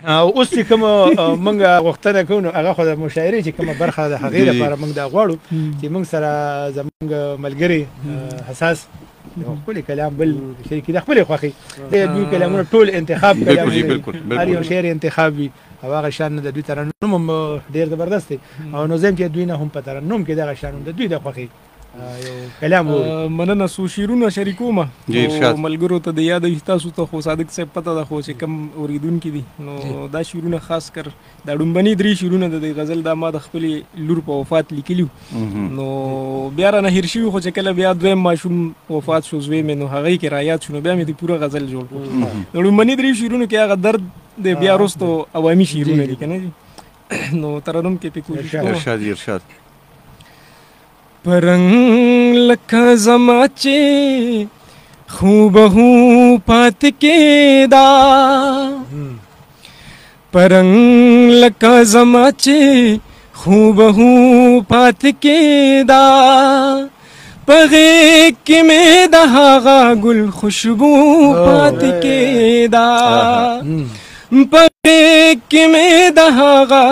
اوس چې کوم موږ غوښتنه کوو نو هغه خو د مشاعرې چې کومه برخه د هغې لپاره موږ دا غواړو چې موږ سره زموږ ملګري حساس خپل کلام بل شریکي د خپلې خوښې د دوی کلامونه ټول انتخاب کلام هر یو شعر انتخاب وي او هغه شان د دوی ترنم هم ډېر زبردست دی او نو زم چې دوی نه هم په ترنم کې دغه شان د دوی د خوښې کلام مننه څو شعرونه شریکومه ملګرو ته د یاد وي تاسو ته خو صادق صاحب پته ده خو چې کم اورېدونکي دي نو دا شعرونه خاص کر دا ډومبني 3 شعرونه د غزل دا ما د خپلې لور په وفات لیکلي نو بیا رانه هېر شوي خو چې کله بیا دویم ماشوم وفات شو زوی مې نو هغې کې رایاد شو نو بیا مې د پوره غزل جوړ کړو نو ډومبني 3 شعرونو کې هغه درد د بیا وروستو عوامي شعرونه دي که نه دي نو ترنم کې پې کوشش کوم ارشاد پرنګ لکه زما چې خوبهو پاتې کېدا پرنګ لکه زما چې خوبهو پاتې کېدا په غېږ کې مې د هغه ګل خوشبو پاتې کېدا په غېږ کې مې د هغه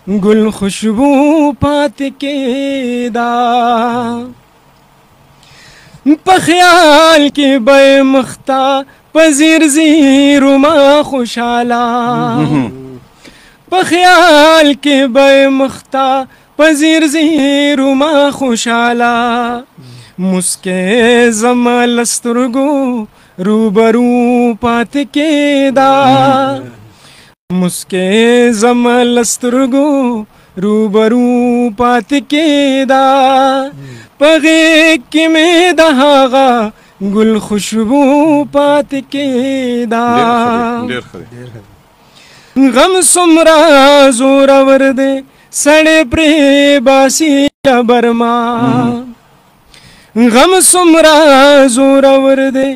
گل خوشبو پات کېدا په خیال کې به مختا په زیر زیرو ما خوشاله په خیال کې به مختا په زیر زیرو ما خوشاله مسکې زما لسترګو روبرو پات کېدا مسکې زما لسترګو روبرو پاتې کېدا په غېږ کې مې د هغه ګل خوشبو پاتې کېدا غم څومره زورور دی سړی پرې باسي برما غم څومره زورور دی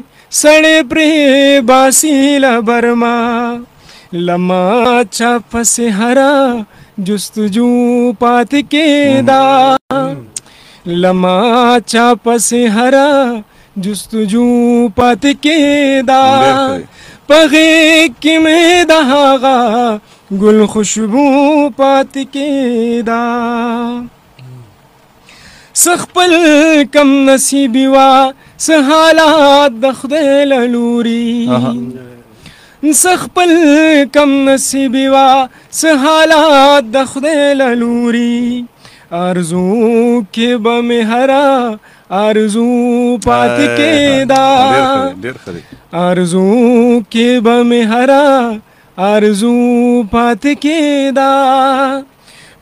سړی پرې باسي برما لما چا پس ہرا جستجو پات کېدا لما چا پس ہرا جستجو پات کېدا په غېږ کې مې د هغه ګل خوشبو پات کېدا څه خپل کم نصیبي وا څه حالات د خدای له لوري سخپل کم نصیبی وا څه حالات د خدای له لوري ارزو کې به مې هره ارزو پاتې کېدا ارزو کې به مې هره ارزو پاتې کېدا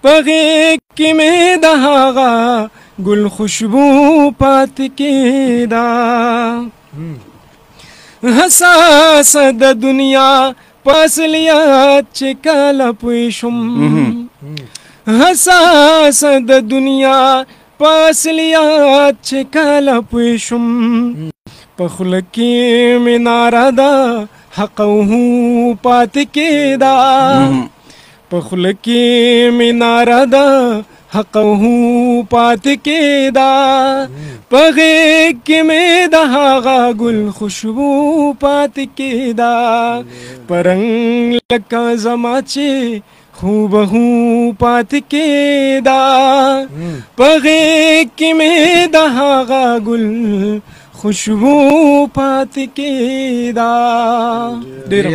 په غېږ کې مې د هغه ګل خوشبو پاتې کېدا حساس د دنیا پاسلیات چې کله پوی شم حساس د دنیا پاسلیات چې کله پوی شم په خوله کې مې ناره ده حق هو پاتې کېدا په خوله کې مې ناره ده حق هو پاتې کېدا په غېږ کې مې د هغه ګل خوشبو پاتې کېدا پرنګ لکه زما چې خوبهو پاتې کېدا په غېږ کې مې د هغه ګل خوشبو پاتې کېدا ډېر